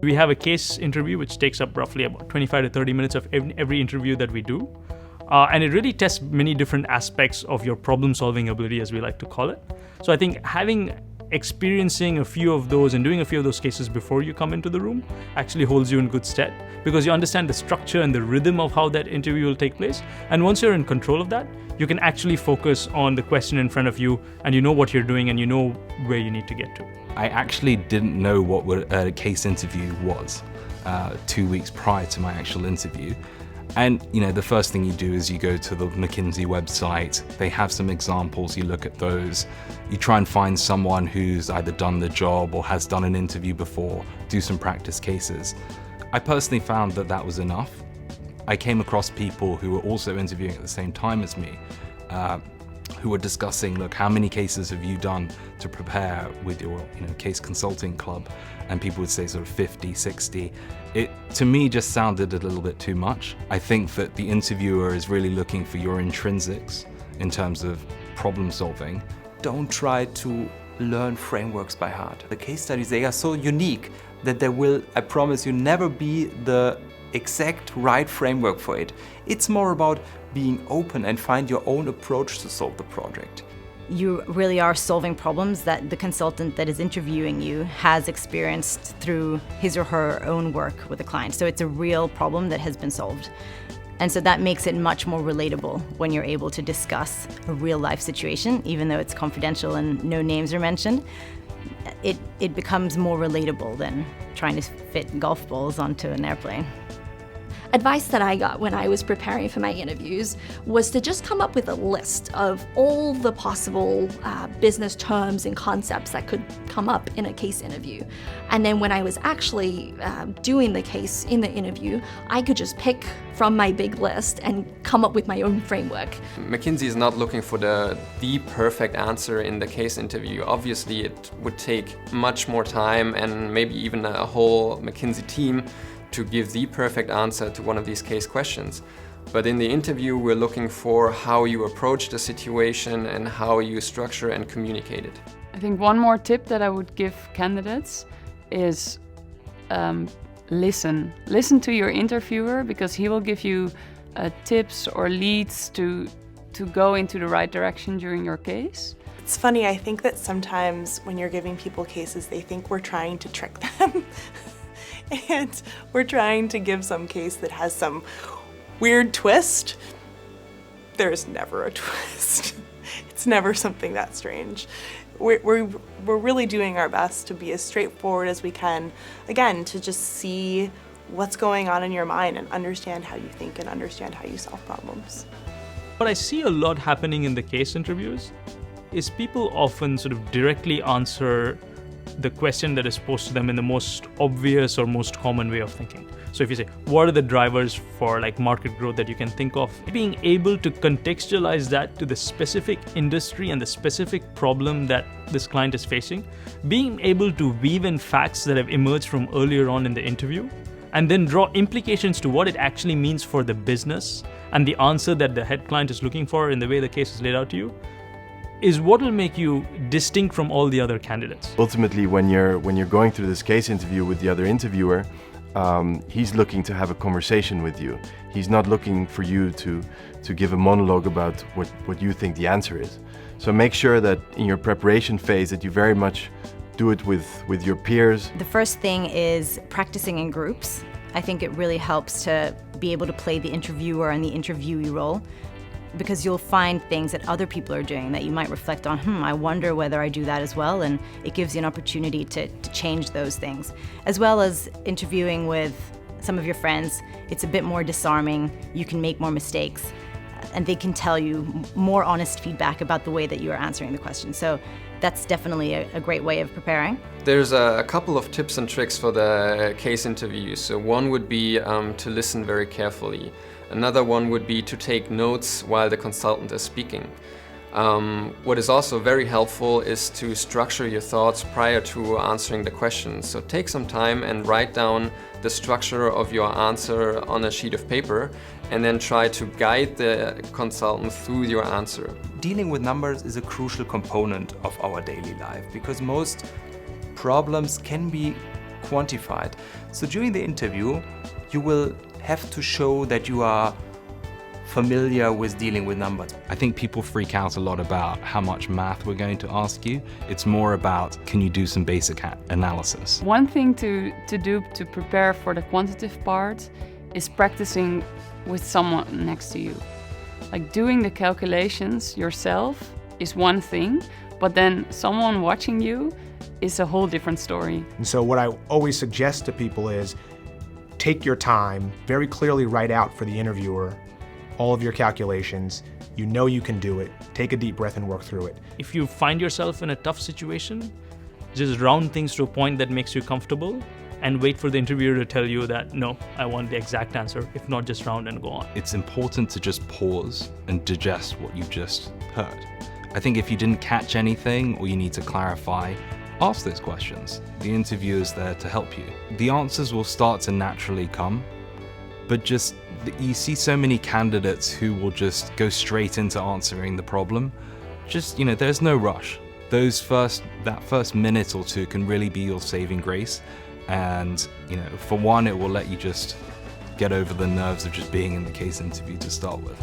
We have a case interview, which takes up roughly about 25 to 30 minutes of every interview that we do. And it really tests many different aspects of your problem-solving ability, as we like to call it. So I think experiencing a few of those and doing a few of those cases before you come into the room actually holds you in good stead, because you understand the structure and the rhythm of how that interview will take place. And once you're in control of that, you can actually focus on the question in front of you, and you know what you're doing and you know where you need to get to. I actually didn't know what a case interview was 2 weeks prior to my actual interview. And the first thing you do is you go to the McKinsey website. They have some examples, you look at those. You try and find someone who's either done the job or has done an interview before, do some practice cases. I personally found that was enough. I came across people who were also interviewing at the same time as me, who were discussing, look, how many cases have you done to prepare with your case consulting club? And people would say sort of 50, 60. It, to me, just sounded a little bit too much. I think that the interviewer is really looking for your intrinsics in terms of problem solving. Don't try to learn frameworks by heart. The case studies, they are so unique that there will, I promise you, never be the exact right framework for it. It's more about being open and find your own approach to solve the project. You really are solving problems that the consultant that is interviewing you has experienced through his or her own work with a client. So it's a real problem that has been solved. And so that makes it much more relatable when you're able to discuss a real life situation, even though it's confidential and no names are mentioned. It becomes more relatable than trying to fit golf balls onto an airplane. Advice that I got when I was preparing for my interviews was to just come up with a list of all the possible business terms and concepts that could come up in a case interview. And then when I was actually doing the case in the interview, I could just pick from my big list and come up with my own framework. McKinsey is not looking for the perfect answer in the case interview. Obviously, it would take much more time and maybe even a whole McKinsey team to give the perfect answer to one of these case questions. But in the interview, we're looking for how you approach the situation and how you structure and communicate it. I think one more tip that I would give candidates is listen. Listen to your interviewer, because he will give you tips or leads to go into the right direction during your case. It's funny, I think that sometimes when you're giving people cases, they think we're trying to trick them. And we're trying to give some case that has some weird twist. There's never a twist. It's never something that strange. We're really doing our best to be as straightforward as we can, again, to just see what's going on in your mind and understand how you think and understand how you solve problems. What I see a lot happening in the case interviews is people often sort of directly answer the question that is posed to them in the most obvious or most common way of thinking. So if you say, what are the drivers for market growth that you can think of? Being able to contextualize that to the specific industry and the specific problem that this client is facing, being able to weave in facts that have emerged from earlier on in the interview, and then draw implications to what it actually means for the business and the answer that the head client is looking for in the way the case is laid out to you, is what will make you distinct from all the other candidates. Ultimately, when you're going through this case interview with the other interviewer, he's looking to have a conversation with you. He's not looking for you to give a monologue about what you think the answer is. So make sure that in your preparation phase that you very much do it with your peers. The first thing is practicing in groups. I think it really helps to be able to play the interviewer and the interviewee role, because you'll find things that other people are doing that you might reflect on, I wonder whether I do that as well, and it gives you an opportunity to change those things. As well as interviewing with some of your friends, it's a bit more disarming, you can make more mistakes, and they can tell you more honest feedback about the way that you are answering the question. So that's definitely a great way of preparing. There's a couple of tips and tricks for the case interview. So one would be to listen very carefully. Another one would be to take notes while the consultant is speaking. What is also very helpful is to structure your thoughts prior to answering the question. So take some time and write down the structure of your answer on a sheet of paper, and then try to guide the consultant through your answer. Dealing with numbers is a crucial component of our daily life, because most problems can be quantified. So during the interview, you will have to show that you are familiar with dealing with numbers. I think people freak out a lot about how much math we're going to ask you. It's more about, can you do some basic analysis? One thing to do to prepare for the quantitative part is practicing with someone next to you. Like doing the calculations yourself is one thing, but then someone watching you is a whole different story. And so what I always suggest to people is take your time, very clearly write out for the interviewer all of your calculations. You know you can do it. Take a deep breath and work through it. If you find yourself in a tough situation, just round things to a point that makes you comfortable and wait for the interviewer to tell you that, no, I want the exact answer. If not, just round and go on. It's important to just pause and digest what you've just heard. I think if you didn't catch anything or you need to clarify, ask those questions. The interviewer is there to help you. The answers will start to naturally come, but just you see so many candidates who will just go straight into answering the problem. Just, there's no rush. That first minute or two can really be your saving grace. And, for one, it will let you just get over the nerves of just being in the case interview to start with.